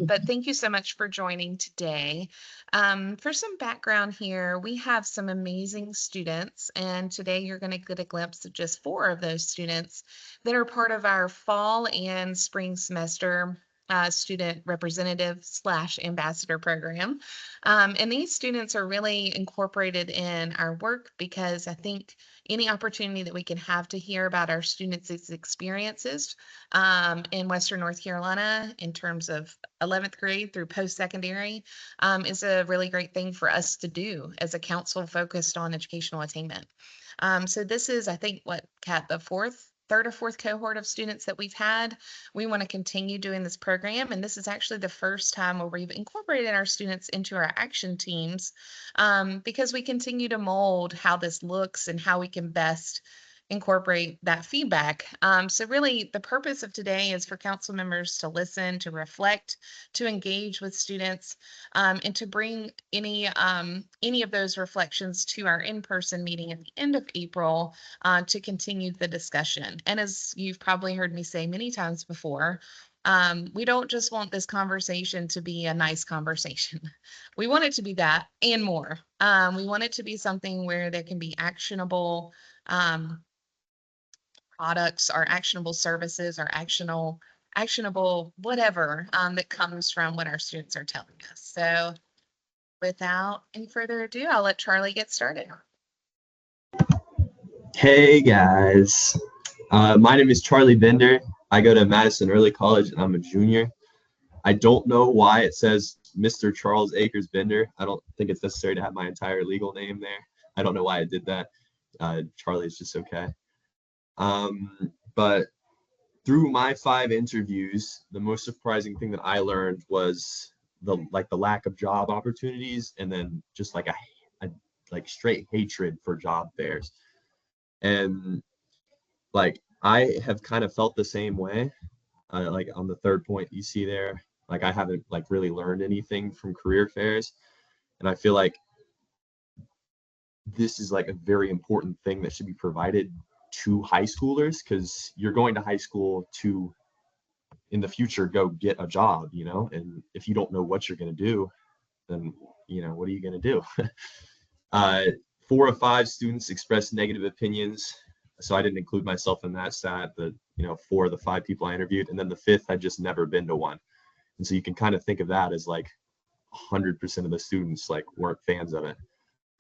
But thank you so much for joining today. For some background here, we have some amazing students, and today you're going to get a glimpse of just four of those students that are part of our fall and spring semester student representative slash ambassador program. And these students are really incorporated in our work because I think any opportunity that we can have to hear about our students' experiences in Western North Carolina in terms of 11th grade through post-secondary is a really great thing for us to do as a council focused on educational attainment. So this is, I think, what, Kat, the third or fourth cohort of students that we've had. We want to continue doing this program, and this is actually the first time where we've incorporated our students into our action teams because we continue to mold how this looks and how we can best incorporate that feedback. So really the purpose of today is for council members to listen, to reflect, to engage with students, and to bring any of those reflections to our in-person meeting at the end of April to continue the discussion. And as you've probably heard me say many times before, we don't just want this conversation to be a nice conversation. We want it to be that and more. We want it to be something where there can be actionable products, our actionable services, our actionable whatever that comes from what our students are telling us. So without any further ado, I'll let Charlie get started. Hey guys, my name is Charlie Bender. I go to Madison Early College and I'm a junior. I don't know why it says Mr. Charles Akers Bender. I don't think it's necessary to have my entire legal name there. I don't know why I did that. Charlie is just okay. But through my 5 interviews, the most surprising thing that I learned was the lack of job opportunities, and then just like a like straight hatred for job fairs. And like I have kind of felt the same way. Like on the third point you see there, like I haven't like really learned anything from career fairs, and I feel like this is like a very important thing that should be provided to high schoolers, because you're going to high school to in the future go get a job, and if you don't know what you're going to do, then what are you going to do? uh, 4 of 5 students expressed negative opinions, so I didn't include myself in that stat. But 4 of the 5 people I interviewed, and then the 5th had just never been to one. And so you can kind of think of that as like 100% of the students like weren't fans of it.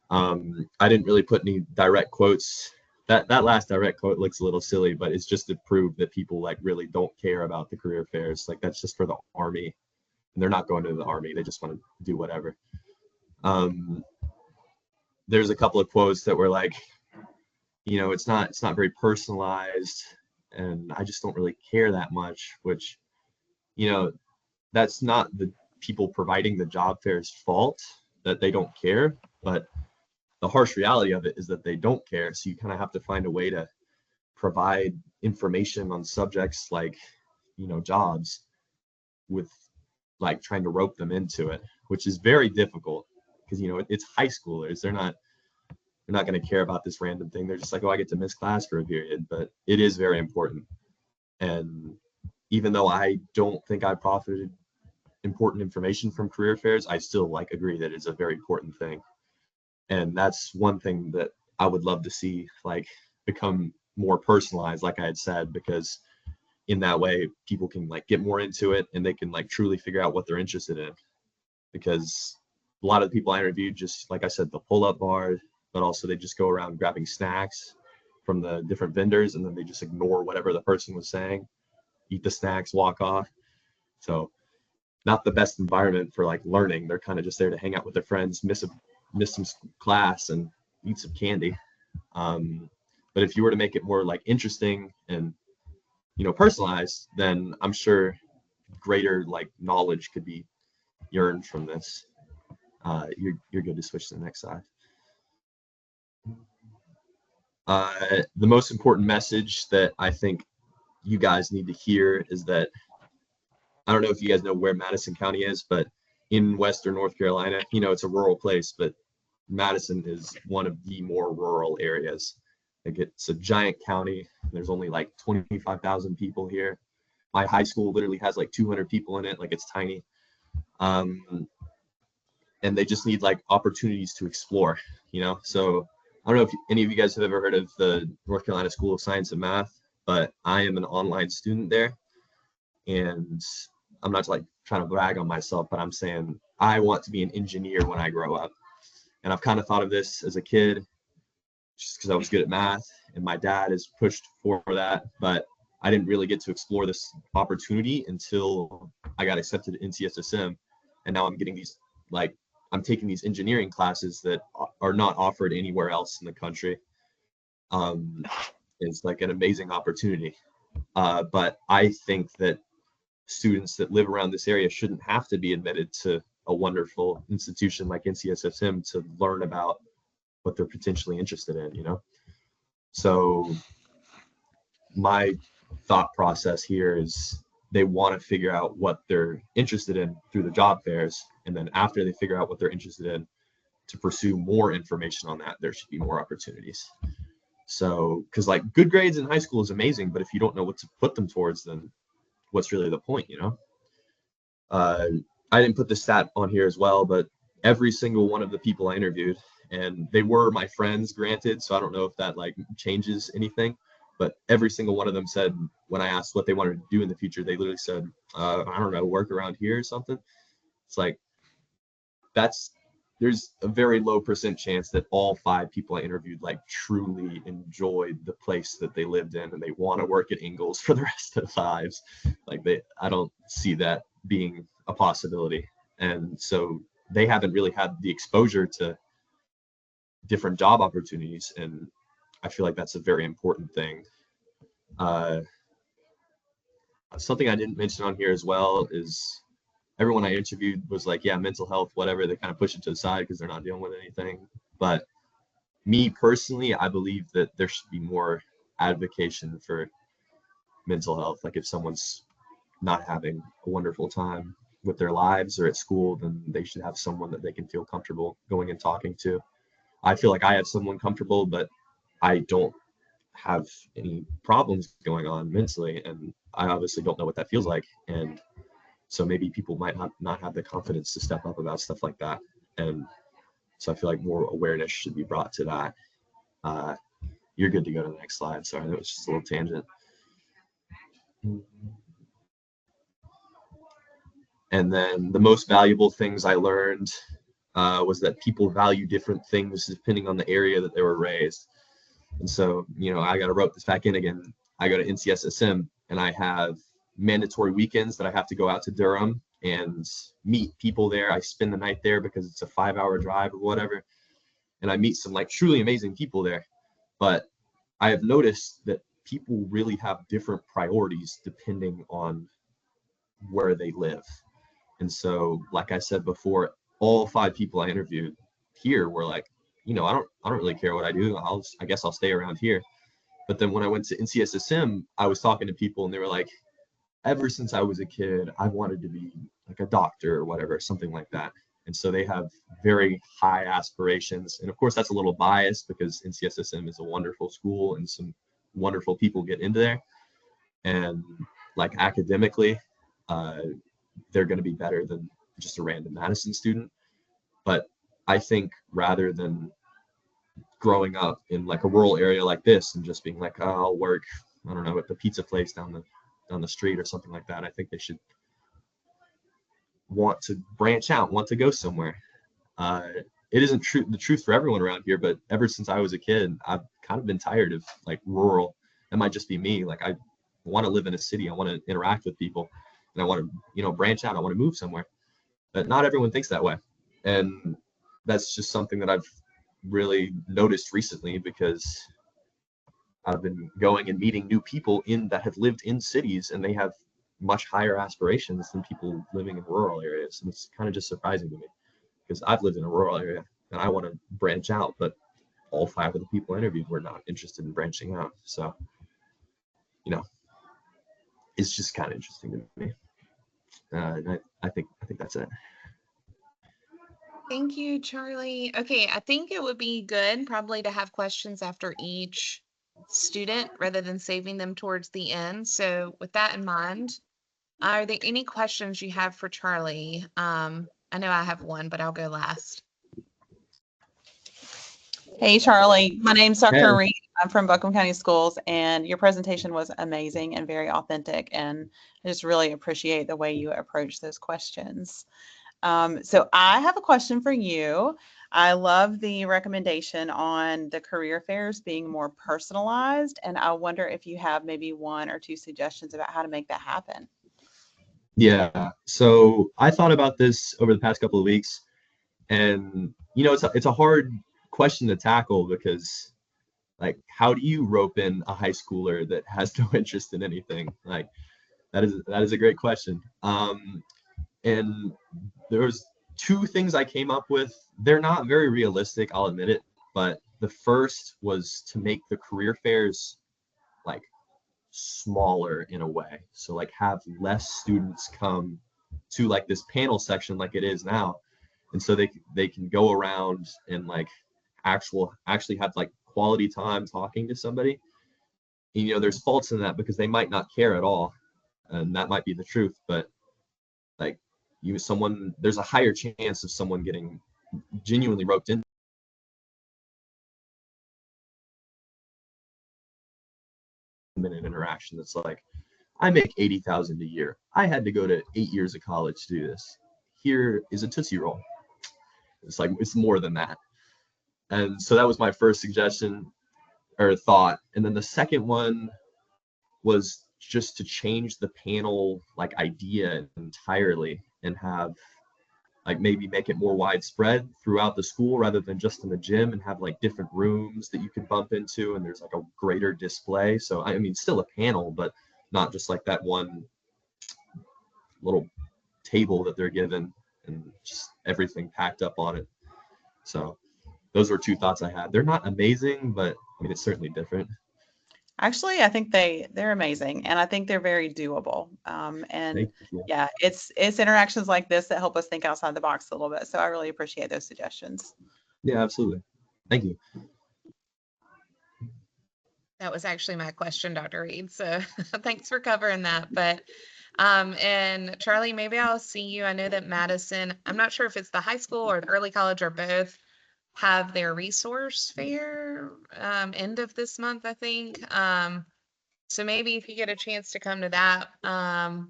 I didn't really put any direct quotes. That last direct quote looks a little silly, but it's just to prove that people like really don't care about the career fairs. Like that's just for the Army, and they're not going to the Army. They just want to do whatever. There's a couple of quotes that were like, it's not very personalized, and I just don't really care that much, which, that's not the people providing the job fair's fault that they don't care, but the harsh reality of it is that they don't care. So you kind of have to find a way to provide information on subjects like, jobs, with like trying to rope them into it, which is very difficult because, it's high schoolers. They're not going to care about this random thing. They're just like, oh, I get to miss class for a period, but it is very important. And even though I don't think I profited important information from career fairs, I still like agree that it's a very important thing. And that's one thing that I would love to see like become more personalized, like I had said, because in that way people can like get more into it and they can like truly figure out what they're interested in. Because a lot of the people I interviewed, just like I said, the pull-up bar, but also they just go around grabbing snacks from the different vendors, and then they just ignore whatever the person was saying, eat the snacks, walk off. So not the best environment for like learning. They're kind of just there to hang out with their friends, miss some class, and eat some candy. But if you were to make it more like interesting and personalized, then I'm sure greater like knowledge could be yearned from this. You're good to switch to the next slide. The most important message that I think you guys need to hear is that, I don't know if you guys know where Madison County is, but in Western North Carolina, it's a rural place, but Madison is one of the more rural areas. Like it's a giant county. There's only like 25,000 people here. My high school literally has like 200 people in it. Like it's tiny. Um, and they just need like opportunities to explore, So I don't know if any of you guys have ever heard of the North Carolina School of Science and Math, but I am an online student there. And I'm not like trying to brag on myself, but I'm saying I want to be an engineer when I grow up. And I've kind of thought of this as a kid just because I was good at math and my dad has pushed for that. But I didn't really get to explore this opportunity until I got accepted to NCSSM. And now I'm getting these, like, I'm taking these engineering classes that are not offered anywhere else in the country. Um, it's like an amazing opportunity. But I think that students that live around this area shouldn't have to be admitted to a wonderful institution like NCSSM to learn about what they're potentially interested in. So my thought process here is they want to figure out what they're interested in through the job fairs. And then after they figure out what they're interested in, to pursue more information on that, there should be more opportunities. So, because like good grades in high school is amazing, but if you don't know what to put them towards, then what's really the point? Uh, I didn't put the stat on here as well, but every single one of the people I interviewed, and they were my friends, granted, so I don't know if that like changes anything, but every single one of them said when I asked what they wanted to do in the future, they literally said, I don't know, work around here or something. It's like that's there's a very low percent chance that all 5 people I interviewed like truly enjoyed the place that they lived in and they want to work at Ingles for the rest of their lives. Like I don't see that being a possibility. And so they haven't really had the exposure to different job opportunities. And I feel like that's a very important thing. Uh, Something I didn't mention on here as well is everyone I interviewed was like, yeah, mental health, whatever. They kind of push it to the side because they're not dealing with anything. But me personally, I believe that there should be more advocacy for mental health. Like if someone's not having a wonderful time with their lives or at school, then they should have someone that they can feel comfortable going and talking to. I feel like I have someone comfortable, but I don't have any problems going on mentally. And I obviously don't know what that feels like. And so maybe people might not have the confidence to step up about stuff like that. And so I feel like more awareness should be brought to that. Uh, you're good to go to the next slide. Sorry, that was just a little tangent. And then the most valuable things I learned was that people value different things depending on the area that they were raised. And so, I got to rope this back in again. I go to NCSSM and I have mandatory weekends that I have to go out to Durham and meet people there. I spend the night there because it's a 5-hour drive or whatever. And I meet some like truly amazing people there. But I have noticed that people really have different priorities depending on where they live. And so, like I said before, all 5 people I interviewed here were like, I don't really care what I do. I guess I'll stay around here. But then when I went to NCSSM, I was talking to people and they were like, ever since I was a kid, I wanted to be like a doctor or whatever, something like that. And so they have very high aspirations. And of course, that's a little biased because NCSSM is a wonderful school and some wonderful people get into there. And like academically, uh, they're going to be better than just a random Madison student. But I think rather than growing up in like a rural area like this and just being like, oh, I'll work, I don't know, at the pizza place down the street or something like that, I think they should want to branch out, want to go somewhere. Uh, it isn't true the truth for everyone around here, but ever since I was a kid, I've kind of been tired of like rural. It might just be me. Like I want to live in a city. I want to interact with people, and I want to, branch out. I want to move somewhere. But not everyone thinks that way, and that's just something that I've really noticed recently because I've been going and meeting new people that have lived in cities, and they have much higher aspirations than people living in rural areas, and it's kind of just surprising to me because I've lived in a rural area and I want to branch out, but all 5 of the people I interviewed were not interested in branching out. So, you know, it's just kind of interesting to me. And I think that's it. Thank you, Charlie. Okay, I think it would be good probably to have questions after each student rather than saving them towards the end. So with that in mind, Are there any questions you have for Charlie? I know I have one, but I'll go last. Hey, Charlie. My name's Hey. Dr. Reed. I'm from Buncombe County Schools, and your presentation was amazing and very authentic. And I just really appreciate the way you approach those questions. So I have a question for you. I love the recommendation on the career fairs being more personalized, and I wonder if you have maybe one or two suggestions about how to make that happen. Yeah. So I thought about this over the past couple of weeks, and it's a hard question to tackle because like how do you rope in a high schooler that has no interest in anything? Like that is a great question. And there's two things I came up with. They're not very realistic, I'll admit it, but the first was to make the career fairs like smaller in a way. So like have less students come to like this panel section like it is now. And so they can go around and like actually have like quality time talking to somebody. And, there's faults in that because they might not care at all. And that might be the truth, but like there's a higher chance of someone getting genuinely roped into an interaction that's like, I make 80,000 a year. I had to go to 8 years of college to do this. Here is a Tootsie Roll. It's like it's more than that. And so that was my first suggestion or thought. And then the second one was just to change the panel like idea entirely and have like maybe make it more widespread throughout the school rather than just in the gym, and have like different rooms that you could bump into and there's like a greater display. So I mean still a panel, but not just like that one little table that they're given and just everything packed up on it. So those were two thoughts I had. They're not amazing, but I mean it's certainly different. Actually, I think they're amazing, and I think they're very doable. And Thank you. yeah, it's interactions like this that help us think outside the box a little bit. So I really appreciate those suggestions. Yeah, absolutely. Thank you. That was actually my question, Dr. Reed. So thanks for covering that. But and Charlie, maybe I'll see you. I know that Madison, I'm not sure if it's the high school or the early college or both, have their resource fair end of this month, I think. So maybe if you get a chance to come to that, and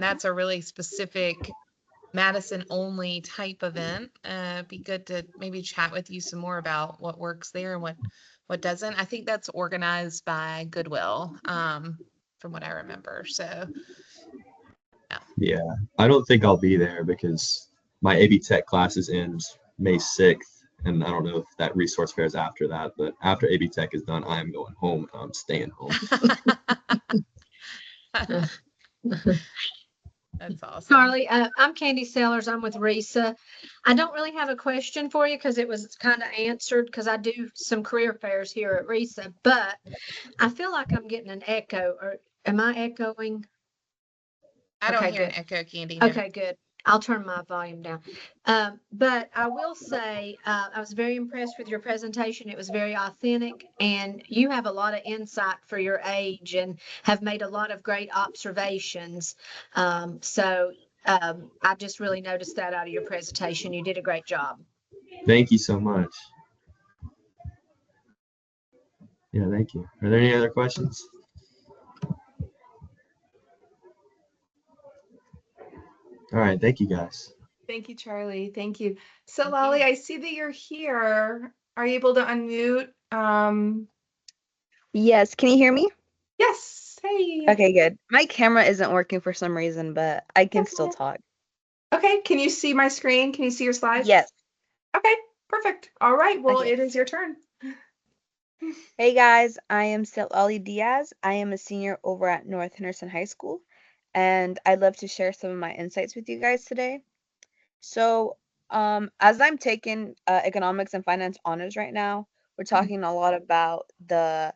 that's a really specific Madison only type event. Be good to maybe chat with you some more about what works there and what doesn't. I think that's organized by Goodwill, from what I remember. So yeah. Yeah, I don't think I'll be there because my AB Tech classes end May 6th, and I don't know if that resource fair is after that, but after AB Tech is done, I'm going home and I'm staying home. That's awesome. Carly, I'm Candy Sellers. I'm with RISA. I don't really have a question for you because it was kind of answered because I do some career fairs here at RISA, but I feel like I'm getting an echo. Or am I echoing? I don't Okay, hear an good. echo, Candy. No. Okay, good. I'll turn my volume down. But I will say, I was very impressed with your presentation. It was very authentic, and you have a lot of insight for your age and have made a lot of great observations. I just really noticed that out of your presentation. You did a great job. Thank you so much. Yeah, thank you. Are there any other questions? All right, thank you guys. Thank you, Charlie. Thank you. So Thank Lolly, you. I see that you're here. Are you able to unmute? Yes, can you hear me? Yes. Hey. Okay, good. My camera isn't working for some reason, but I can still Okay. talk. Okay. Can you see my screen? Can you see your slides? Yes. Okay. Perfect. All right. Well, Okay. it is your turn. Hey guys, I am Lolly Diaz. I am a senior over at North Henderson High School, and I'd love to share some of my insights with you guys today. So, as I'm taking economics and finance honors right now, we're talking a lot about the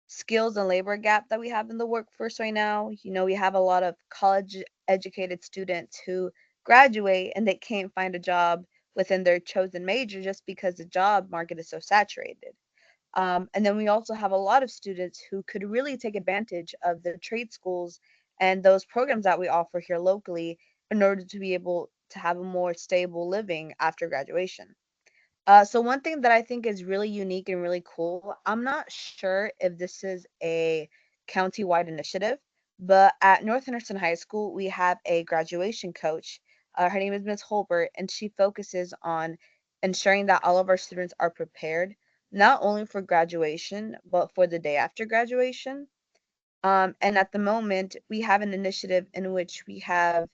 skills and labor gap that we have in the workforce right now. We have a lot of college educated students who graduate and they can't find a job within their chosen major just because the job market is so saturated. And then we also have a lot of students who could really take advantage of the trade schools and those programs that we offer here locally in order to be able to have a more stable living after graduation. So one thing that I think is really unique and really cool, I'm not sure if this is a county-wide initiative, but at North Henderson High School, we have a graduation coach. Her name is Miss Holbert, and she focuses on ensuring that all of our students are prepared, not only for graduation, but for the day after graduation. And at the moment, we have an initiative in which we have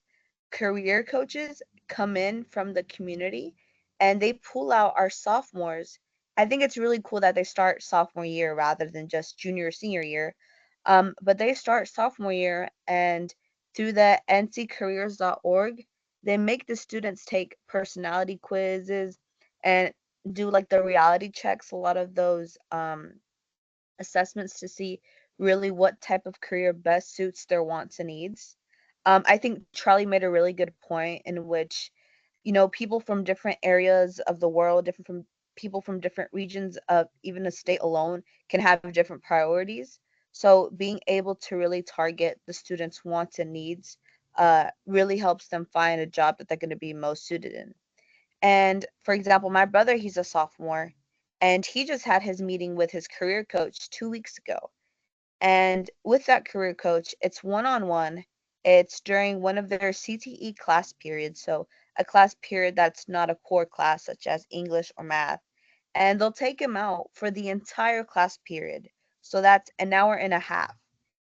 career coaches come in from the community and they pull out our sophomores. I think it's really cool that they start sophomore year rather than just junior or senior year. But they start sophomore year and through the nccareers.org, they make the students take personality quizzes and do like the reality checks, a lot of those assessments to see really what type of career best suits their wants and needs. I think Charlie made a really good point in which, people from different areas of the world, different from people from different regions of even a state alone can have different priorities. So being able to really target the students' wants and needs really helps them find a job that they're going to be most suited in. And for example, my brother, he's a sophomore, and he just had his meeting with his career coach 2 weeks ago. And with that career coach, it's one on one. It's during one of their CTE class periods. So, a class period that's not a core class, such as English or math. And they'll take him out for the entire class period. So, that's an hour and a half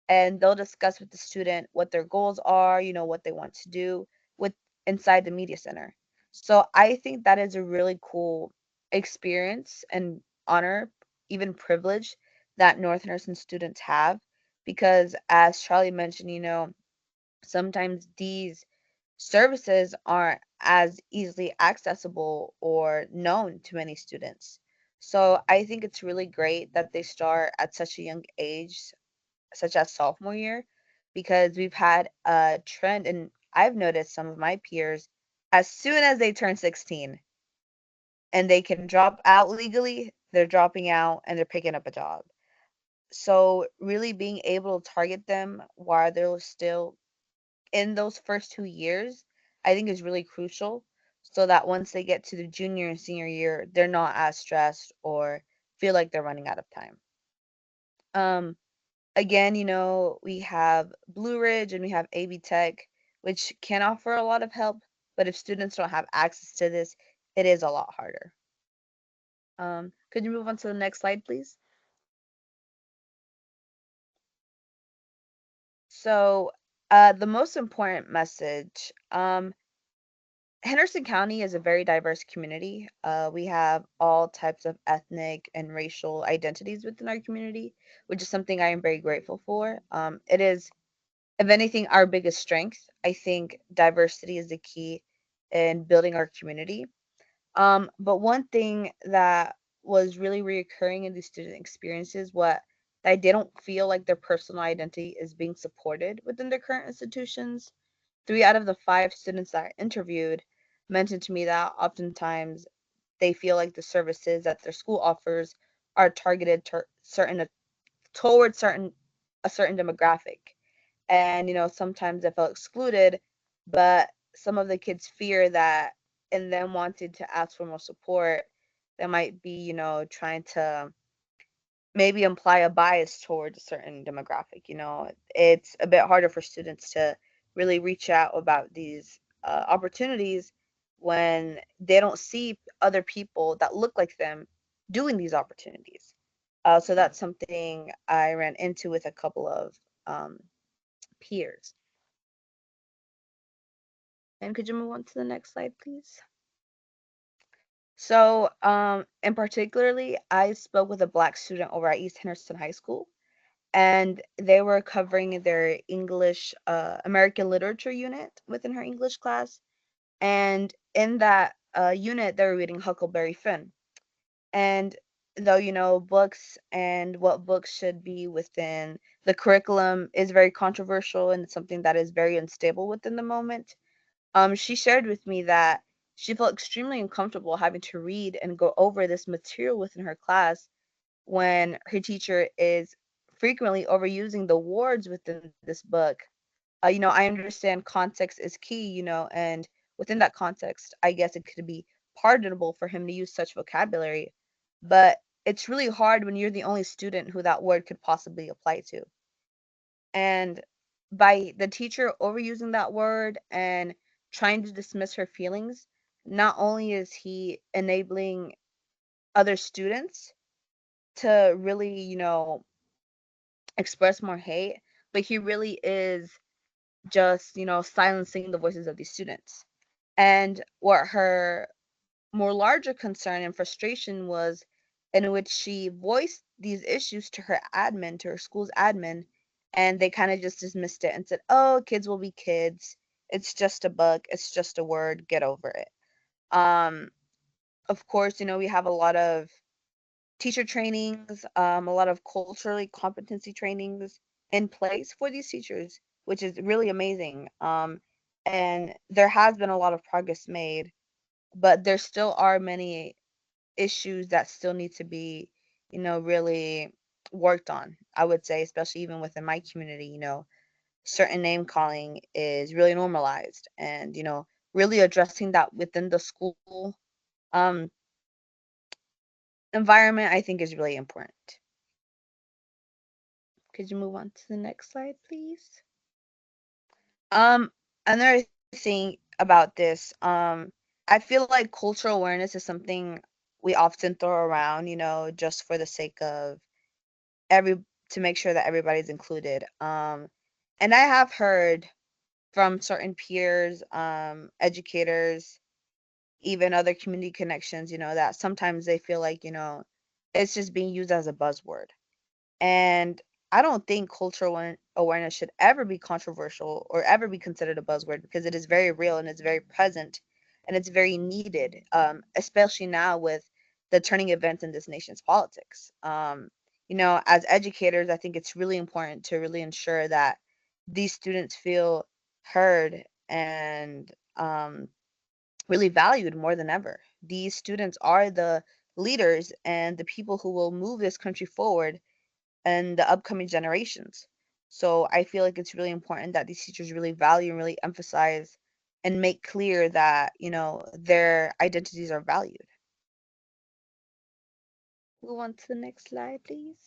and they'll discuss with the student what their goals are, what they want to do with inside the media center. So I think that is a really cool experience and honor, even privilege that North Nursing students have because as Charlie mentioned, sometimes these services aren't as easily accessible or known to many students. So I think it's really great that they start at such a young age such as sophomore year because we've had a trend and I've noticed some of my peers as soon as they turn 16 and they can drop out legally, they're dropping out and they're picking up a job. So really being able to target them while they're still in those first 2 years, I think is really crucial so that once they get to the junior and senior year, they're not as stressed or feel like they're running out of time. Um, Again, we have Blue Ridge and we have AB Tech, which can offer a lot of help, but if students don't have access to this, it is a lot harder. Could you move on to the next slide, please? So, the most important message, Henderson County is a very diverse community. We have all types of ethnic and racial identities within our community, which is something I am very grateful for. It is if anything, our biggest strength. I think diversity is the key in building our community. But one thing that was really reoccurring in these student experiences, what they don't feel like their personal identity is being supported within their current institutions. 3 out of the 5 students that I interviewed mentioned to me that oftentimes they feel like the services that their school offers are targeted to certain towards certain a certain demographic and sometimes they felt excluded but some of the kids fear that in them wanting to ask for more support they might be trying to maybe imply a bias towards a certain demographic. It's a bit harder for students to really reach out about these opportunities when they don't see other people that look like them doing these opportunities. So that's something I ran into with a couple of um, peers. And could you move on to the next slide, please? So, in particularly, I spoke with a Black student over at East Henderson High School, and they were covering their English, American Literature unit within her English class. And in that unit, they were reading Huckleberry Finn. And though, books and what books should be within the curriculum is very controversial and it's something that is very unstable within the moment. She shared with me that she felt extremely uncomfortable having to read and go over this material within her class when her teacher is frequently overusing the words within this book I understand context is key, and within that context, I guess it could be pardonable for him to use such vocabulary, but it's really hard when you're the only student who that word could possibly apply to. And by the teacher overusing that word and trying to dismiss her feelings, not only is he enabling other students to really, express more hate, but he really is just, silencing the voices of these students. And what her more larger concern and frustration was, in which she voiced these issues to her admin, to her school's admin, and they kind of just dismissed it and said, "Oh, kids will be kids. It's just a bug. It's just a word. Get over it." Um, of course, we have a lot of teacher trainings, a lot of culturally competency trainings in place for these teachers, which is really amazing. And there has been a lot of progress made, but there still are many issues that still need to be, really worked on. I would say, especially even within my community, certain name calling is really normalized, and really addressing that within the school um, environment, I think is really important. Could you move on to the next slide, please? Um, Another thing about this, I feel like cultural awareness is something we often throw around, just for the sake of every to make sure that everybody's included. And I have heard from certain peers, educators, even other community connections, that sometimes they feel like, it's just being used as a buzzword. And I don't think cultural awareness should ever be controversial or ever be considered a buzzword, because it is very real and it's very present and it's very needed, especially now with the turning events in this nation's politics. As educators, I think it's really important to really ensure that these students feel heard and really valued more than ever. These students are the leaders and the people who will move this country forward and the upcoming generations. So I feel like it's really important that these teachers really value and really emphasize and make clear that, their identities are valued. Move on to the next slide, please.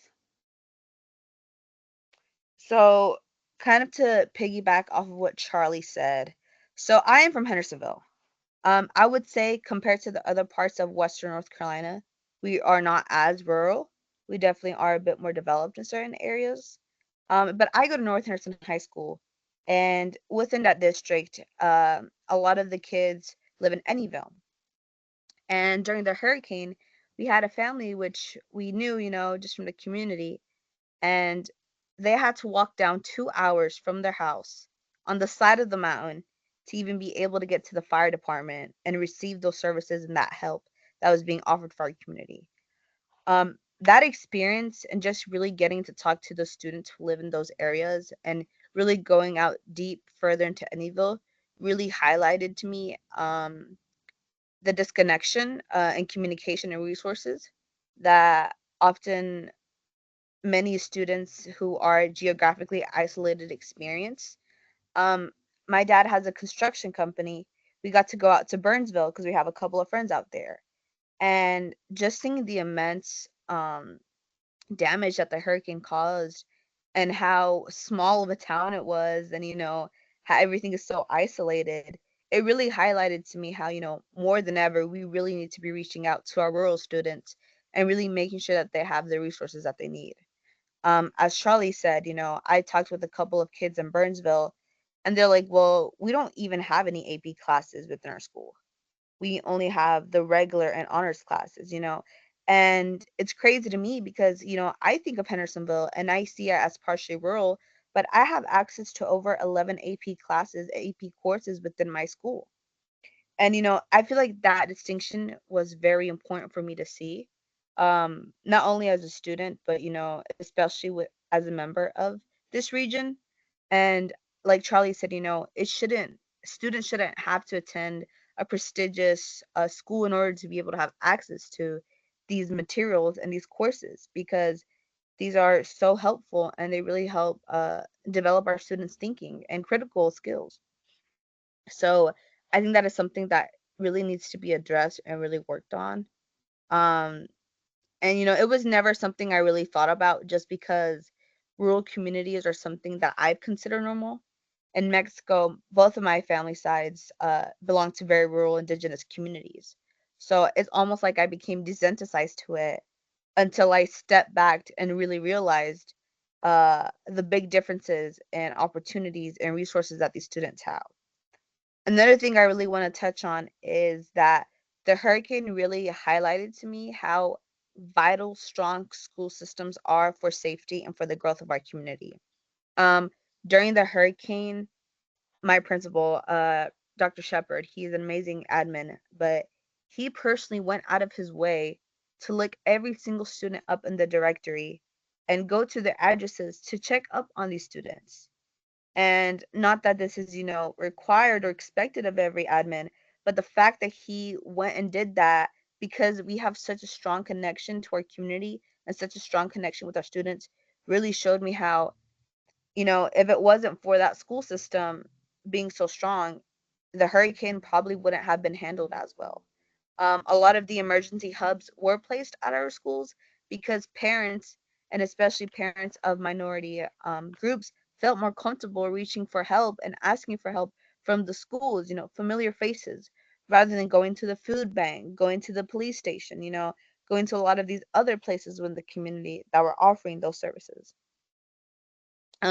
So, kind of to piggyback off of what Charlie said. So, I am from Hendersonville. I would say compared to the other parts of Western North Carolina, we are not as rural. We definitely are a bit more developed in certain areas. But I go to North Henderson High School, and within that district, a lot of the kids live in Anyville. And during the hurricane, we had a family which we knew, just from the community, and they had to walk down 2 hours from their house on the side of the mountain to even be able to get to the fire department and receive those services and that help that was being offered for our community. That experience and just really getting to talk to the students who live in those areas and really going out deep further into Anyville really highlighted to me the disconnection in communication and resources that often many students who are geographically isolated experience. Um, my dad has a construction company. We got to go out to Burnsville because we have a couple of friends out there. And just seeing the immense damage that the hurricane caused and how small of a town it was, and how everything is so isolated, it really highlighted to me how, more than ever we really need to be reaching out to our rural students and really making sure that they have the resources that they need. As Charlie said, I talked with a couple of kids in Burnsville, and they're like, well, we don't even have any AP classes within our school. We only have the regular and honors classes, and it's crazy to me because, I think of Hendersonville and I see it as partially rural, but I have access to over 11 AP classes, AP courses within my school. And, I feel like that distinction was very important for me to see, not only as a student, but, especially with as a member of this region. And like Charlie said, students shouldn't have to attend a prestigious school in order to be able to have access to these materials and these courses, because These are so helpful, and they really help develop our students' thinking and critical skills. So I think that is something that really needs to be addressed and really worked on. Um, and it was never something I really thought about, just because rural communities are something that I've considered normal. In Mexico, both of my family sides belong to very rural indigenous communities. So it's almost like I became desensitized to it until I stepped back and really realized the big differences and opportunities and resources that these students have. Another thing I really want to touch on is that the hurricane really highlighted to me how vital strong school systems are for safety and for the growth of our community. Um, During the hurricane, my principal, Dr. Shepard, he's an amazing admin, but he personally went out of his way to look every single student up in the directory and go to their addresses to check up on these students. And not that this is, required or expected of every admin, but the fact that he went and did that because we have such a strong connection to our community and such a strong connection with our students really showed me how, if it wasn't for that school system being so strong, the hurricane probably wouldn't have been handled as well. A lot of the emergency hubs were placed at our schools because parents, and especially parents of minority groups, felt more comfortable reaching for help and asking for help from the schools, familiar faces, rather than going to the food bank, going to the police station, going to a lot of these other places within the community that were offering those services.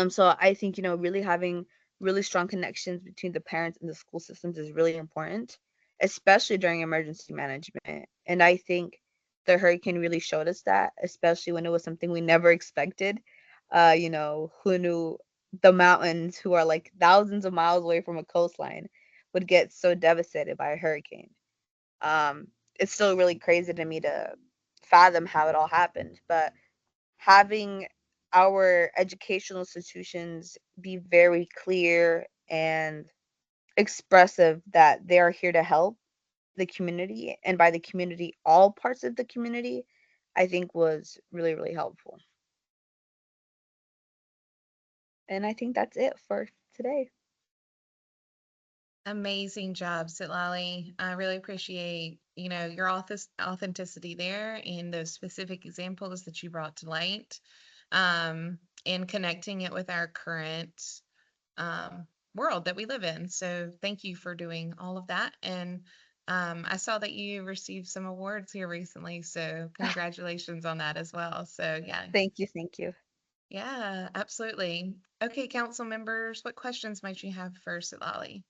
So I think, really having really strong connections between the parents and the school systems is really important, especially during emergency management. And I think the hurricane really showed us that, especially when it was something we never expected. Who knew the mountains, who are like thousands of miles away from a coastline, would get so devastated by a hurricane. It's still really crazy to me to fathom how it all happened, but having our educational institutions be very clear and expressive that they are here to help the community, and by the community, all parts of the community, I think was really, really helpful. And I think that's it for today. Amazing job, Sitlali. I really appreciate, your authenticity there and those specific examples that you brought to light, and connecting it with our current world that we live in. So thank you for doing all of that. And I saw that you received some awards here recently. So congratulations on that as well. So yeah, Thank you, thank you. yeah, absolutely. Okay, council members, what questions might you have for Sitlali?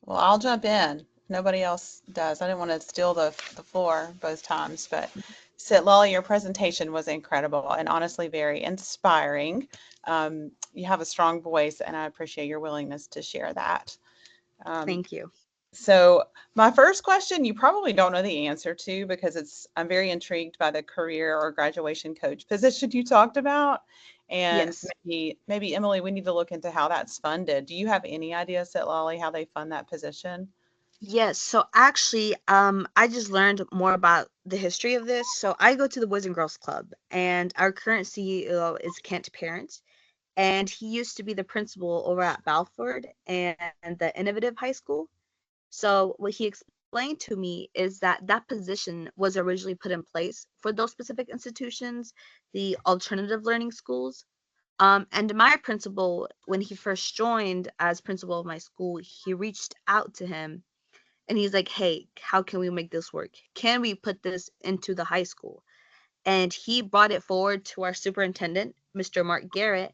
Well, I'll jump in. If nobody else does. I didn't want to steal the floor both times, but Sitlali, your presentation was incredible and honestly very inspiring. You have a strong voice, and I appreciate your willingness to share that. Um, Thank you. so my first question, you probably don't know the answer to because I'm very intrigued by the career or graduation coach position you talked about. And Yes. maybe Emily, we need to look into how that's funded. Do you have any idea, Sitlali, how they fund that position? Yes, so actually, I just learned more about the history of this. So I go to the Boys and Girls Club, and our current CEO is Kent Parent, and he used to be the principal over at Balford and the Innovative High School. So what he explained to me is that that position was originally put in place for those specific institutions, the alternative learning schools. And my principal, when he first joined as principal of my school, he reached out to him and he's like, "Hey, how can we make this work? Can we put this into the high school?" And he brought it forward to our superintendent, Mr. Mark Garrett,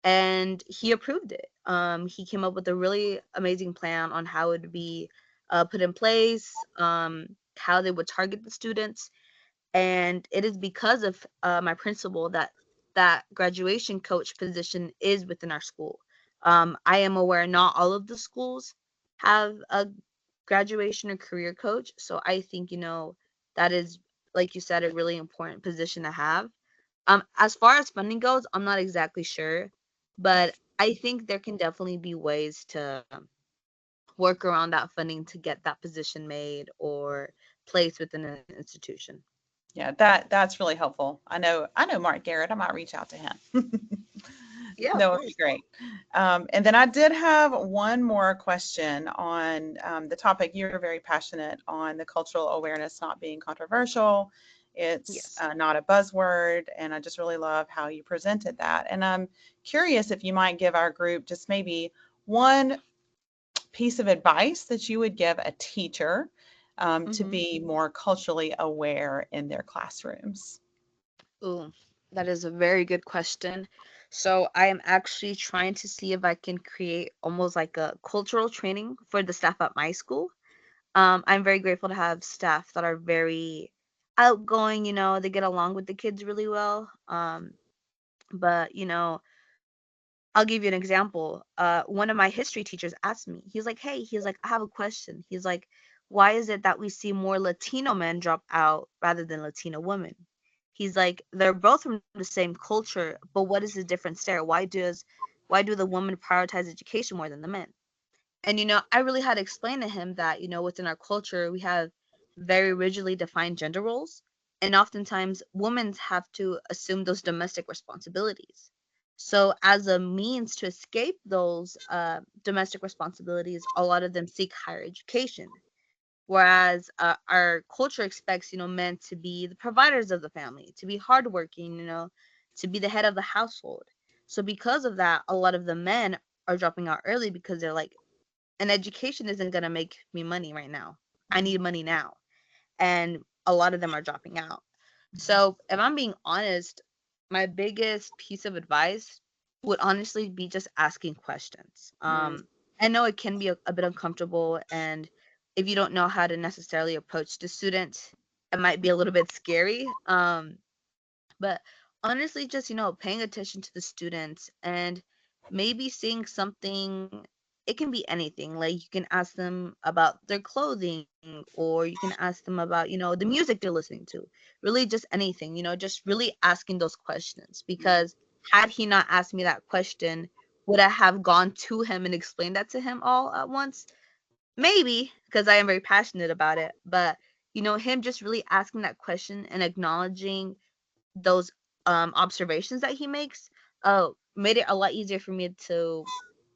and he approved it. He came up with a really amazing plan on how it would be put in place, how they would target the students, and it is because of my principal that that graduation coach position is within our school. I am aware not all of the schools have a graduation or career coach, so I think that is, like you said, a really important position to have. As far as funding goes, I'm not exactly sure, but I think there can definitely be ways to work around that funding to get that position made or placed within an institution. Yeah, that's really helpful. I know Mark Garrett. I might reach out to him. Yeah, of No, it'd be course. great. And then I did have one more question on the topic. You're very passionate on the cultural awareness not being controversial. It's Yes. not a buzzword, and I just really love how you presented that. And I'm curious if you might give our group just maybe one piece of advice that you would give a teacher to Hmm. be more culturally aware in their classrooms. Ooh, that is a very good question. So I am actually trying to see if I can create almost like a cultural training for the staff at my school. I'm very grateful to have staff that are very outgoing, they get along with the kids really well. But I'll give you an example. One of my history teachers asked me, he's like, hey, he's like, I have a question. He's like, why is it that we see more Latino men drop out rather than Latino women? He's like, they're both from the same culture, but what is the difference there? Why do the women prioritize education more than the men? And I really had to explain to him that, within our culture, we have very rigidly defined gender roles, and oftentimes women have to assume those domestic responsibilities. So, as a means to escape those domestic responsibilities, a lot of them seek higher education. Whereas our culture expects, men to be the providers of the family, to be hardworking, to be the head of the household. So, because of that, a lot of the men are dropping out early because they're like, an education isn't going to make me money right now. I need money now. And a lot of them are dropping out. So, if I'm being honest, my biggest piece of advice would honestly be just asking questions. Mm, I know it can be a bit uncomfortable, and if you don't know how to necessarily approach the student, it might be a little bit scary. But honestly, just, paying attention to the students and maybe seeing something, it can be anything. Like you can ask them about their clothing, or you can ask them about, the music they're listening to. Really just anything, just really asking those questions. Because had he not asked me that question, would I have gone to him and explained that to him all at once? Maybe, because I am very passionate about it. But, him just really asking that question and acknowledging those observations that he makes made it a lot easier for me to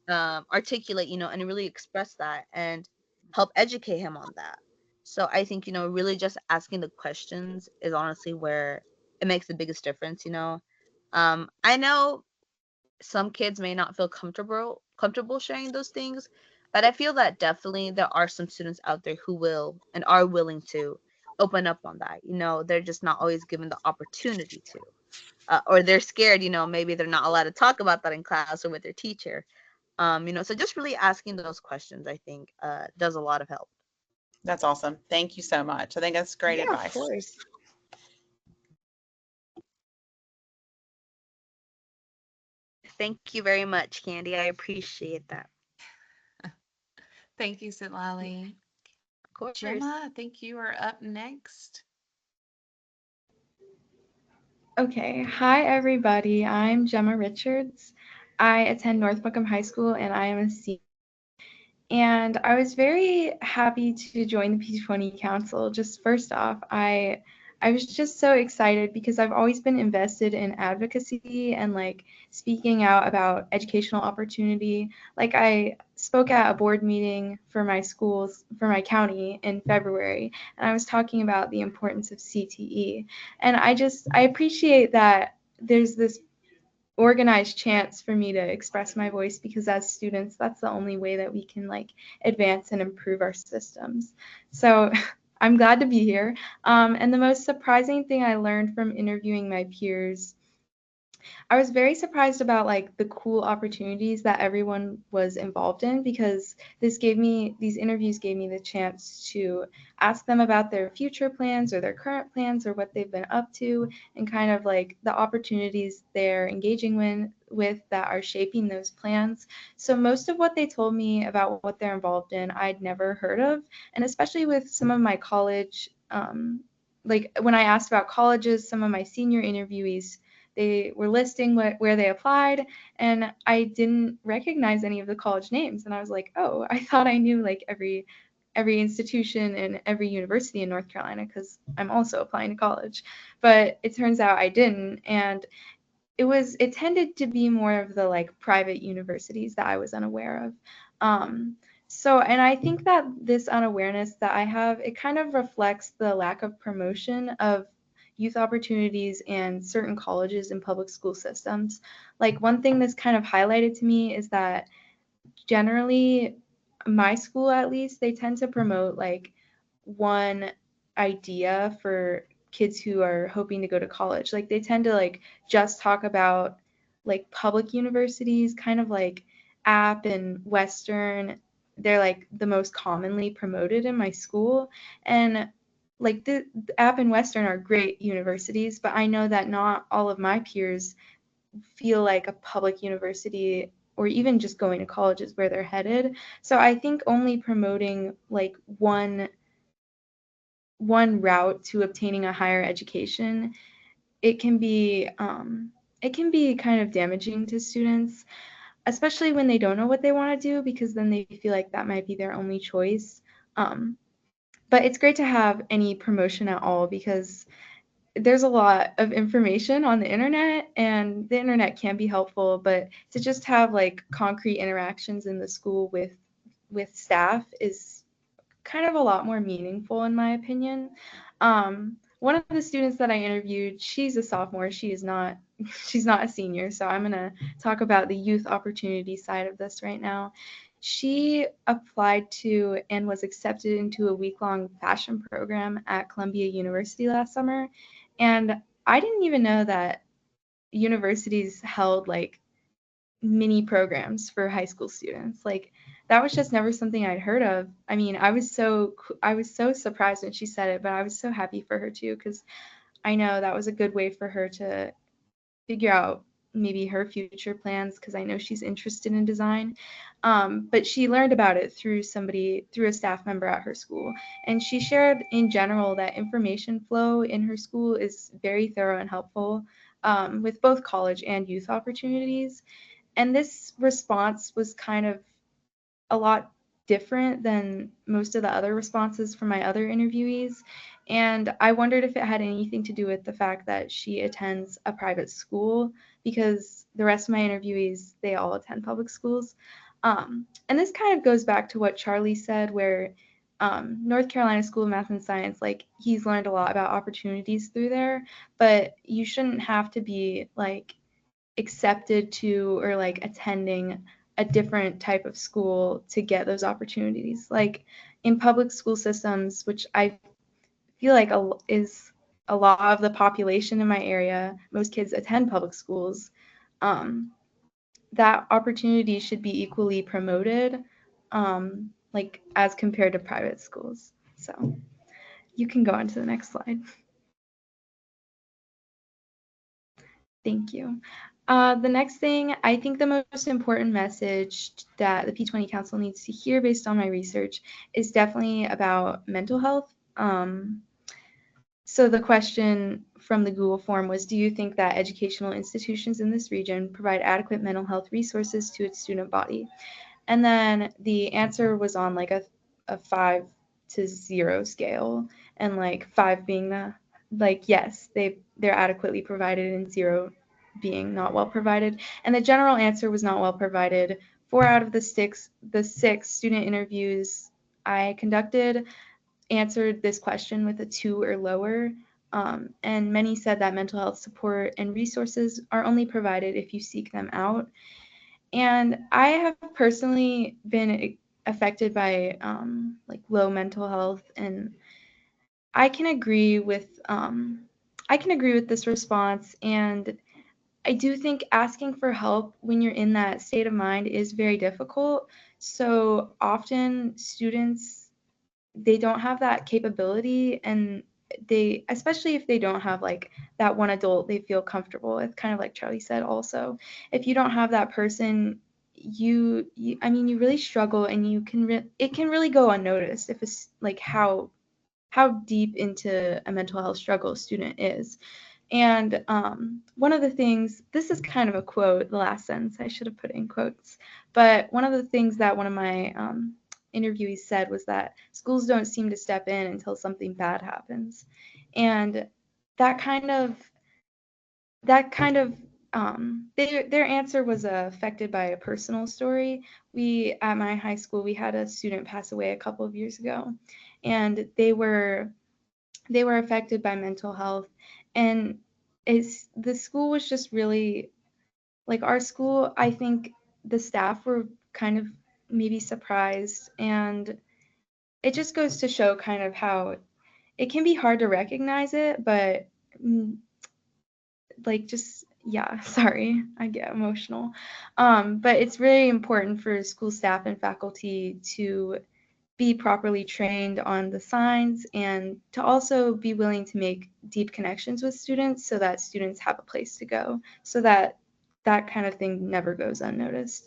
articulate, and really express that and help educate him on that. So I think, really just asking the questions is honestly where it makes the biggest difference. I know some kids may not feel comfortable sharing those things, but I feel that definitely there are some students out there who will and are willing to open up on that. They're just not always given the opportunity to, or they're scared, maybe they're not allowed to talk about that in class or with their teacher. So just really asking those questions, I think, does a lot of help. that's awesome. Thank you so much. I think that's great Yeah, of advice. course. Thank you very much, Candy. I appreciate that. Thank you, Sitlali. Of course. Gemma, I think you are up next. Okay, hi everybody. I'm Gemma Richards. I attend North Buckham High School and I am a senior. And I was very happy to join the P20 Council. Just first off, I was just so excited because I've always been invested in advocacy and like speaking out about educational opportunity. Like I spoke at a board meeting for my schools, for my county in February, and I was talking about the importance of CTE. And I appreciate that there's this organized chance for me to express my voice because as students that's the only way that we can like advance and improve our systems. So I'm glad to be here. And the most surprising thing I learned from interviewing my peers, I was very surprised about like the cool opportunities that everyone was involved in because these interviews gave me the chance to ask them about their future plans or their current plans or what they've been up to and kind of like the opportunities they're engaging with that are shaping those plans. So most of what they told me about what they're involved in, I'd never heard of, and especially with some of my college like when I asked about colleges, some of my senior interviewees, they were listing where they applied, and I didn't recognize any of the college names. And I was like, oh, I thought I knew like every institution and every university in North Carolina because I'm also applying to college. But it turns out I didn't. And it tended to be more of the like private universities that I was unaware of. And I think that this unawareness that I have, it kind of reflects the lack of promotion of youth opportunities and certain colleges and public school systems. Like one thing that's kind of highlighted to me is that generally my school at least, they tend to promote like one idea for kids who are hoping to go to college. Like they tend to like just talk about like public universities, kind of like App and Western. They're like the most commonly promoted in my school. And like the App and Western are great universities, but I know that not all of my peers feel like a public university or even just going to college is where they're headed. So I think only promoting like one route to obtaining a higher education, it can be kind of damaging to students, especially when they don't know what they want to do, because then they feel like that might be their only choice. But it's great to have any promotion at all because there's a lot of information on the internet, and the internet can be helpful, but to just have like concrete interactions in the school with staff is kind of a lot more meaningful in my opinion. One of the students that I interviewed, she's a sophomore. She is not she's not a senior, so I'm going to talk about the youth opportunity side of this right now. She applied to and was accepted into a week-long fashion program at Columbia University last summer. And I didn't even know that universities held like mini programs for high school students. Like that was just never something I'd heard of. I mean, I was so surprised when she said it, but I was so happy for her too because I know that was a good way for her to figure out maybe her future plans because I know she's interested in design. But she learned about it through a staff member at her school. And she shared in general that information flow in her school is very thorough and helpful with both college and youth opportunities. And this response was kind of a lot different than most of the other responses from my other interviewees. And I wondered if it had anything to do with the fact that she attends a private school because the rest of my interviewees, they all attend public schools. And this kind of goes back to what Charlie said, where North Carolina School of Math and Science, like he's learned a lot about opportunities through there, but you shouldn't have to be like accepted to or like attending a different type of school to get those opportunities. Like in public school systems, which I feel like is a lot of the population in my area, most kids attend public schools. That opportunity should be equally promoted, like as compared to private schools. So you can go on to the next slide. Thank you. The next thing, I think the most important message that the P20 Council needs to hear based on my research is definitely about mental health. So the question from the Google form was, do you think that educational institutions in this region provide adequate mental health resources to its student body? And then the answer was on like a 5 to 0 scale, and like 5 being the like yes, they're adequately provided, and 0 being not well provided. And the general answer was not well provided. 4 out of the six student interviews I conducted answered this question with a 2 or lower. And many said that mental health support and resources are only provided if you seek them out. And I have personally been affected by like low mental health, and I can agree with this response. And I do think asking for help when you're in that state of mind is very difficult. So often students, they don't have that capability, and they, especially if they don't have like that one adult they feel comfortable with, kind of like Charlie said also, if you don't have that person, I mean, you really struggle, and it can really go unnoticed if it's like how deep into a mental health struggle a student is. And one of the things, this is kind of a quote, the last sentence, I should have put in quotes, but one of the things that one of my interviewees said was that schools don't seem to step in until something bad happens. And that kind of their answer was affected by a personal story. We at my high school, we had a student pass away a couple of years ago, and they were affected by mental health, and the school was just really like our school. I think the staff were kind of maybe surprised, and it just goes to show kind of how it can be hard to recognize it, but like just yeah, sorry, I get emotional. But it's really important for school staff and faculty to be properly trained on the signs and to also be willing to make deep connections with students so that students have a place to go, so that that kind of thing never goes unnoticed.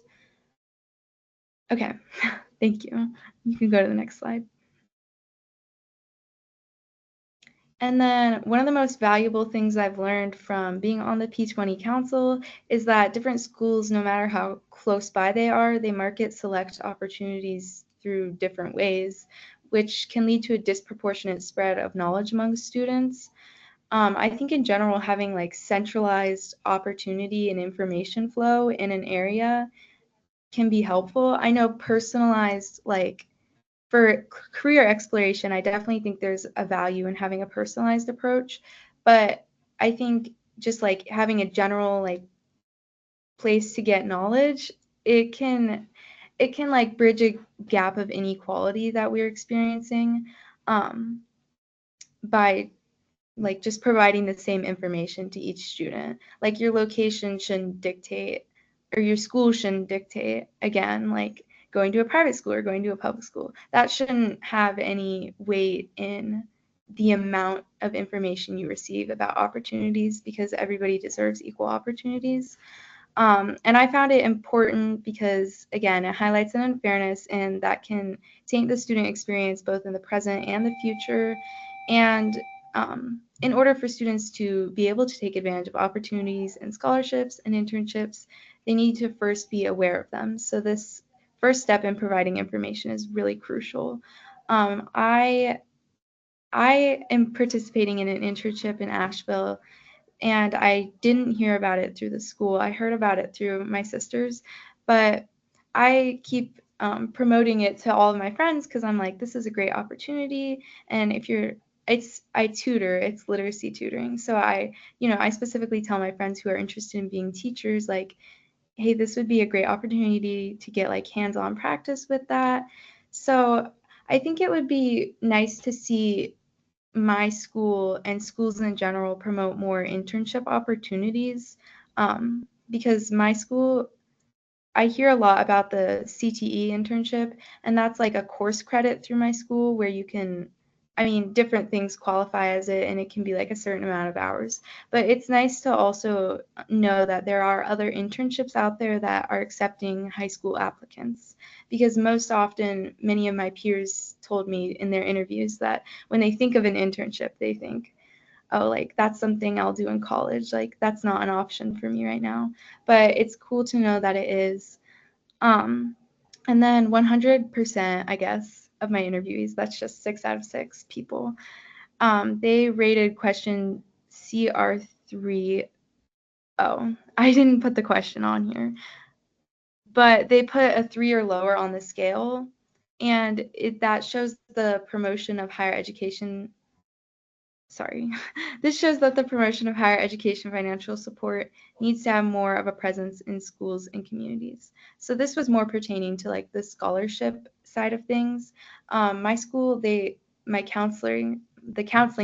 Okay, thank you. You can go to the next slide. And then one of the most valuable things I've learned from being on the P20 Council is that different schools, no matter how close by they are, they market select opportunities through different ways, which can lead to a disproportionate spread of knowledge among students. I think in general, having like centralized opportunity and information flow in an area can be helpful. I know personalized, like for career exploration, I definitely think there's a value in having a personalized approach, but I think just like having a general like place to get knowledge, it can like bridge a gap of inequality that we're experiencing um, by like just providing the same information to each student. Like your location shouldn't dictate, or your school shouldn't dictate, again, like going to a private school or going to a public school. That shouldn't have any weight in the amount of information you receive about opportunities, because everybody deserves equal opportunities. And I found it important because, again, it highlights an unfairness and that can taint the student experience both in the present and the future. And in order for students to be able to take advantage of opportunities and scholarships and internships, they need to first be aware of them. So this first step in providing information is really crucial. I am participating in an internship in Asheville, and I didn't hear about it through the school. I heard about it through my sisters, but I keep promoting it to all of my friends because I'm like, this is a great opportunity. And if you're, I tutor, it's literacy tutoring. So I specifically tell my friends who are interested in being teachers, like, hey, this would be a great opportunity to get like hands-on practice with that. So I think it would be nice to see my school and schools in general promote more internship opportunities, because my school, I hear a lot about the CTE internship, and that's like a course credit through my school where you can, I mean, different things qualify as it, and it can be like a certain amount of hours. But it's nice to also know that there are other internships out there that are accepting high school applicants, because most often, many of my peers told me in their interviews that when they think of an internship, they think, oh, like that's something I'll do in college. Like that's not an option for me right now. But it's cool to know that it is. Um, and then 100%, I guess, of my interviewees, that's just 6 out of 6 people, they rated question CR3. Oh, I didn't put the question on here, but they put a 3 or lower on the scale, and that shows the promotion of higher education. Sorry, this shows that the promotion of higher education financial support needs to have more of a presence in schools and communities. So this was more pertaining to like the scholarship side of things. My school, the counseling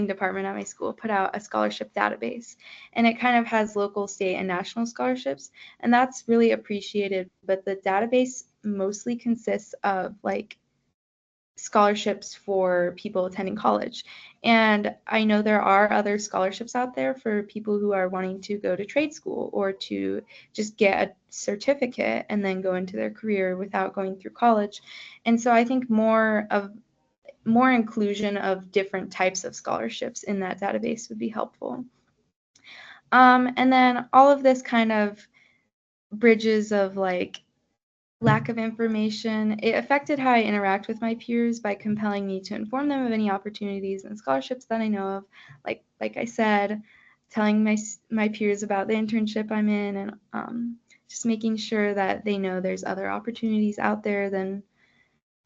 department at my school put out a scholarship database, and it kind of has local, state, and national scholarships, and that's really appreciated. But the database mostly consists of like scholarships for people attending college. And I know there are other scholarships out there for people who are wanting to go to trade school or to just get a certificate and then go into their career without going through college. And so I think more inclusion of different types of scholarships in that database would be helpful. And then all of this kind of bridges of like lack of information. It affected how I interact with my peers by compelling me to inform them of any opportunities and scholarships that I know of. Like I said, telling my peers about the internship I'm in, and just making sure that they know there's other opportunities out there than.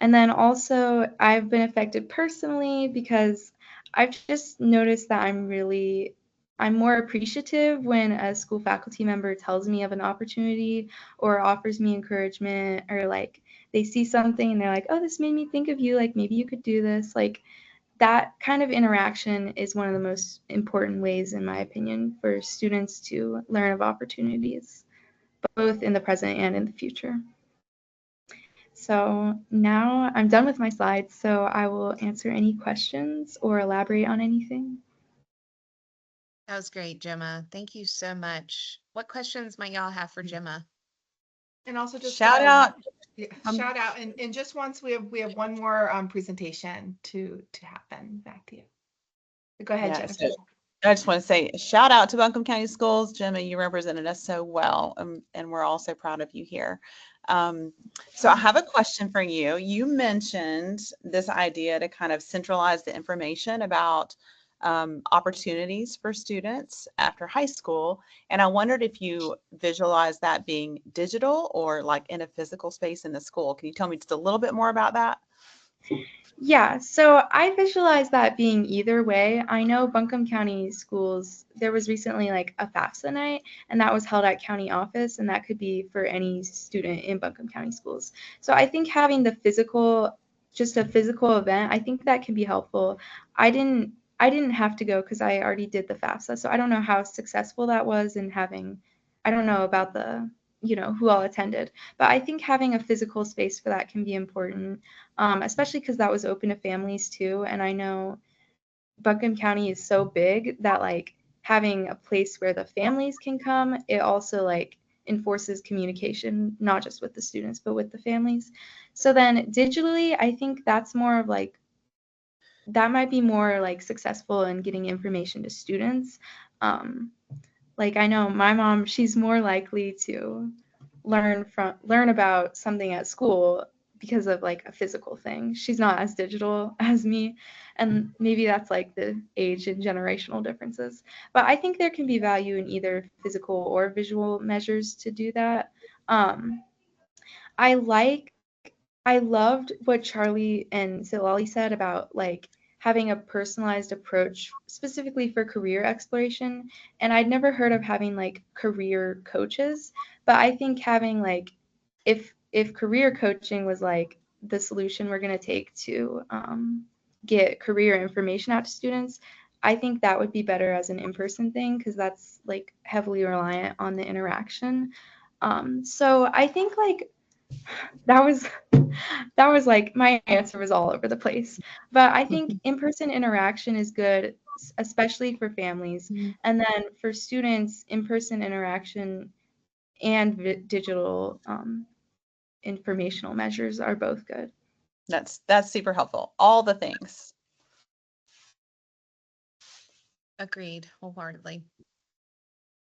And then also, I've been affected personally because I've just noticed that I'm more appreciative when a school faculty member tells me of an opportunity or offers me encouragement, or like they see something and they're like, oh, this made me think of you. Like maybe you could do this. Like that kind of interaction is one of the most important ways, in my opinion, for students to learn of opportunities, both in the present and in the future. So now I'm done with my slides, so I will answer any questions or elaborate on anything. That was great, Gemma. Thank you so much. What questions might y'all have for Gemma? And also just Shout out. yeah, shout out, and just once we have one more presentation to happen. Back to you. Go ahead, Yeah, Jennifer. so I just want to say shout out to Buncombe County Schools. Gemma, you represented us so well, and we're all so proud of you here. So I have a question for you. You mentioned this idea to kind of centralize the information about opportunities for students after high school. And I wondered if you visualize that being digital or like in a physical space in the school. Can you tell me just a little bit more about that? Yeah, so I visualize that being either way. I know Buncombe County Schools, there was recently like a FAFSA night, and that was held at county office, and that could be for any student in Buncombe County Schools. So I think having just a physical event, I think that can be helpful. I didn't have to go because I already did the FAFSA, so I don't know how successful that was in having, I don't know about who all attended, but I think having a physical space for that can be important, especially because that was open to families too. And I know Buncombe County is so big that like having a place where the families can come, it also like enforces communication, not just with the students, but with the families. So then digitally, I think that's more of like, that might be more like successful in getting information to students. Um, like I know my mom, she's more likely to learn about something at school because of like a physical thing. She's not as digital as me, and maybe that's like the age and generational differences. But I think there can be value in either physical or visual measures to do that. I like I loved what Charlie and Silali said about like having a personalized approach specifically for career exploration. And I'd never heard of having like career coaches, but I think having like if career coaching was like the solution we're going to take to get career information out to students, I think that would be better as an in-person thing because that's like heavily reliant on the interaction. So I think like that was that was like my answer was all over the place. But I think in-person interaction is good, especially for families. And then for students, in-person interaction and digital informational measures are both good. That's super helpful. All the things. Agreed, wholeheartedly.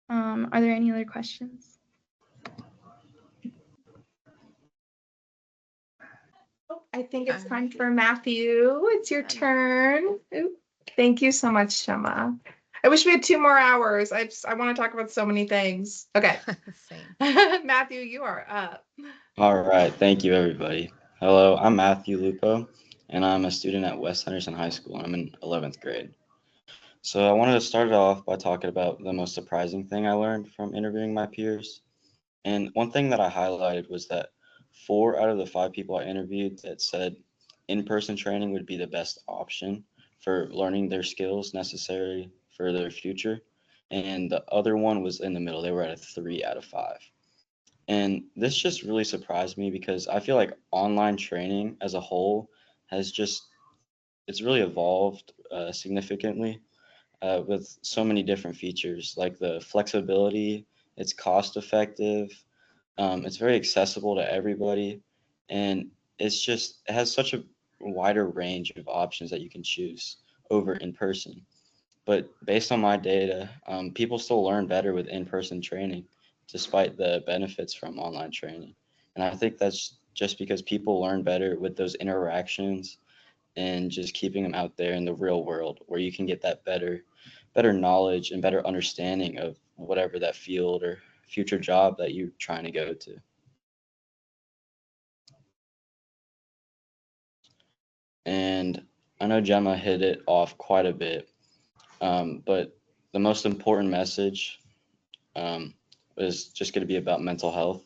Are there any other questions? I think it's All time right. for Matthew. It's your turn. Ooh, thank you so much, Gemma. I wish we had 2 more hours. I want to talk about so many things. Okay. Same. Matthew, you are up. All right, thank you, everybody. Hello, I'm Matthew Lupo, and I'm a student at West Henderson High School. I'm in 11th grade. So I wanted to start it off by talking about the most surprising thing I learned from interviewing my peers. And one thing that I highlighted was that 4 out of the 5 people I interviewed that said in-person training would be the best option for learning their skills necessary for their future. And the other one was in the middle. They were at a 3 out of 5. And this just really surprised me because I feel like online training as a whole has it's really evolved significantly with so many different features like the flexibility, it's cost effective, it's very accessible to everybody, and it has such a wider range of options that you can choose over in person. But based on my data, people still learn better with in-person training, despite the benefits from online training. And I think that's just because people learn better with those interactions and just keeping them out there in the real world, where you can get that better knowledge and better understanding of whatever that field or future job that you're trying to go to. And I know Gemma hit it off quite a bit, but the most important message um, is just going to be about mental health.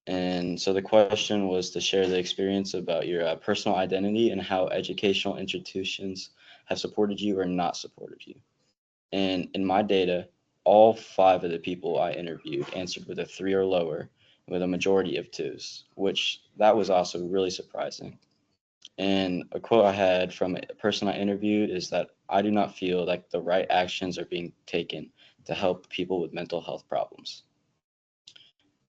And so the question was to share the experience about your personal identity and how educational institutions have supported you or not supported you. And in my data, all 5 of the people I interviewed answered with a 3 or lower, with a majority of 2s, which that was also really surprising. And a quote I had from a person I interviewed is that I do not feel like the right actions are being taken to help people with mental health problems.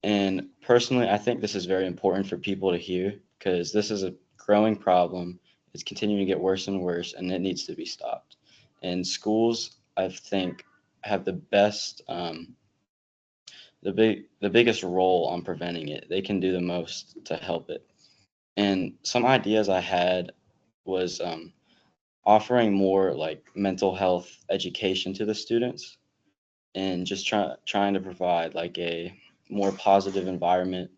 And personally, I think this is very important for people to hear because this is a growing problem. It's continuing to get worse and worse, and it needs to be stopped. And schools, I think, have the biggest role on preventing it. They can do the most to help it. And some ideas I had was offering more like mental health education to the students and just trying to provide like a more positive environment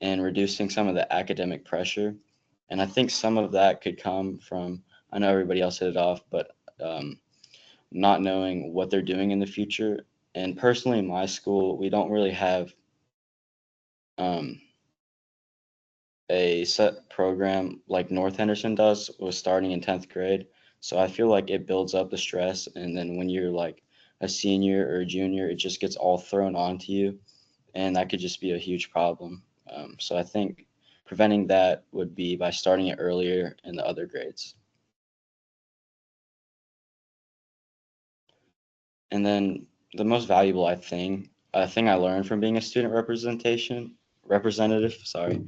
and reducing some of the academic pressure. And I think some of that could come from, I know everybody else hit it off, but not knowing what they're doing in the future. And personally, in my school, we don't really have um, a set program like North Henderson does with starting in 10th grade. So I feel like it builds up the stress. And then when you're like a senior or a junior, it just gets all thrown onto you. And that could just be a huge problem. So I think preventing that would be by starting it earlier in the other grades. And then the most valuable thing I learned from being a student representative, sorry,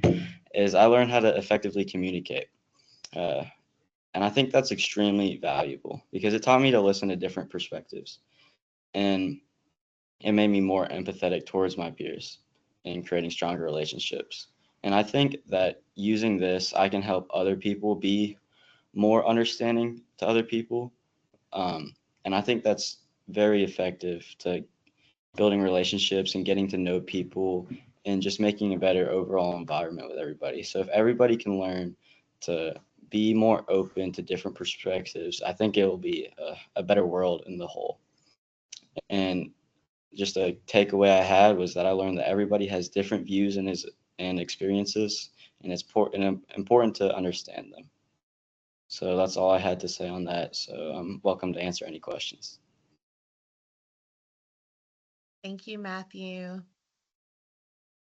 is I learned how to effectively communicate. Uh, and I think that's extremely valuable because it taught me to listen to different perspectives. And it made me more empathetic towards my peers and creating stronger relationships. And I think that using this, I can help other people be more understanding to other people. And I think that's very effective to building relationships and getting to know people and just making a better overall environment with everybody. So if everybody can learn to be more open to different perspectives, I think it will be a better world in the whole. And just a takeaway I had was that I learned that everybody has different views and experiences, and it's important to understand them. So that's all I had to say on that. So I'm welcome to answer any questions. Thank you, Matthew.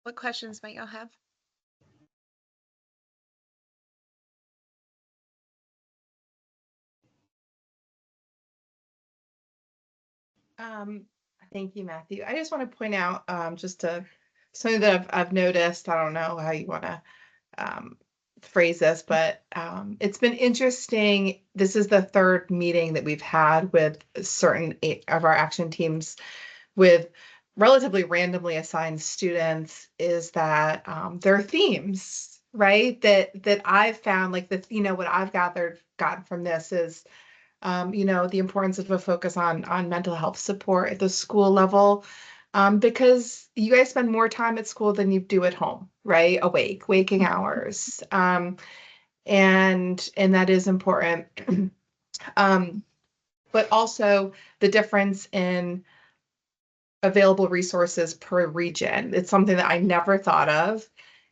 What questions might y'all have? Um, Thank you, Matthew. I just want to point out just to something that I've noticed. I don't know how you want to phrase this, but it's been interesting. This is the 3rd meeting that we've had with certain of our action teams with relatively randomly assigned students. Is that there are themes, right? That I've found, like what I've gotten from this is the importance of a focus on mental health support at the school level, because you guys spend more time at school than you do at home, right? Waking hours, and that is important. But also the difference in available resources per region. It's something that I never thought of,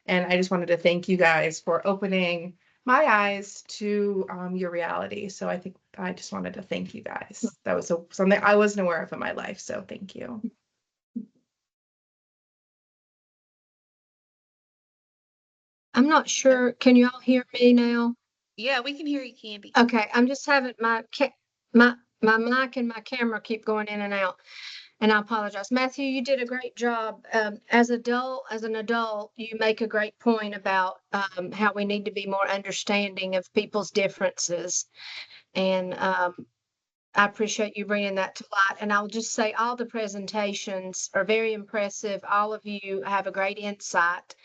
and I just wanted to thank you guys for opening my eyes to your reality. So I think I just wanted to thank you guys. That was something I wasn't aware of in my life. So thank you. I'm not sure. Can you all hear me now? Yeah, we can hear you, Candy. Okay, I'm just having my mic and my camera keep going in and out, and I apologize. Matthew, you did a great job. As an adult, you make a great point about how we need to be more understanding of people's differences, and I appreciate you bringing that to light. And I'll just say all the presentations are very impressive. All of you have a great insight.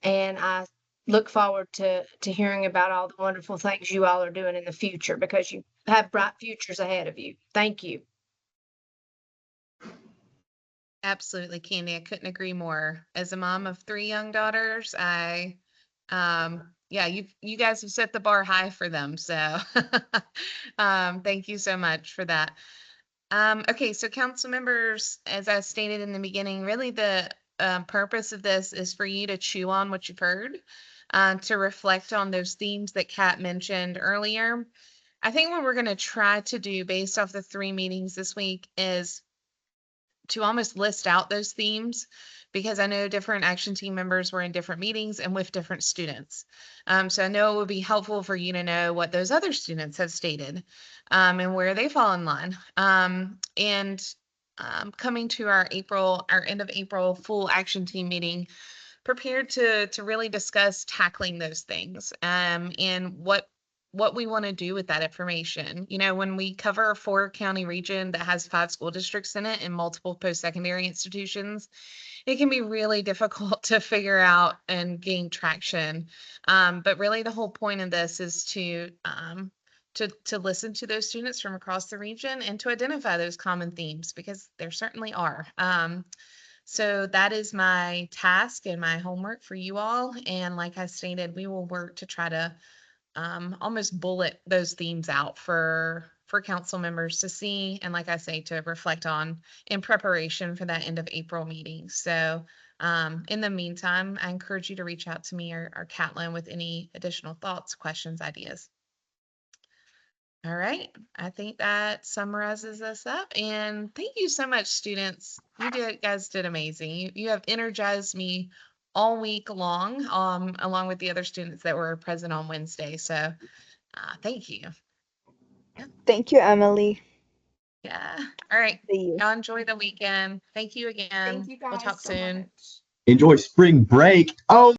And I look forward to hearing about all the wonderful things you all are doing in the future because you have bright futures ahead of you. Thank you. Absolutely, Candy. I couldn't agree more. As a mom of 3 young daughters, yeah, you guys have set the bar high for them. So, thank you so much for that. Okay, so council members, as I stated in the beginning, really the purpose of this is for you to chew on what you've heard, to reflect on those themes that Kat mentioned earlier. I think what we're going to try to do based off the 3 meetings this week is to almost list out those themes because I know different action team members were in different meetings and with different students. So I know it would be helpful for you to know what those other students have stated and where they fall in line. Coming to our end of April full action team meeting, prepared to really discuss tackling those things and what we want to do with that information. You know, when we cover a 4-county region that has 5 school districts in it and multiple post-secondary institutions, it can be really difficult to figure out and gain traction. But really, the whole point of this is to listen to those students from across the region and to identify those common themes because there certainly are. So that is my task and my homework for you all. And like I stated, we will work to try to almost bullet those themes out for council members to see, and like I say, to reflect on in preparation for that end of April meeting. So in the meantime, I encourage you to reach out to me or Catlin with any additional thoughts, questions, ideas. All right, I think that summarizes us up. And thank you so much, students. Guys did amazing. You have energized me all week long, along with the other students that were present on Wednesday. So thank you. Thank you, Emily. Yeah. All right. See you. Y'all enjoy the weekend. Thank you again. Thank you We'll guys talk so soon. much. Enjoy spring break. Oh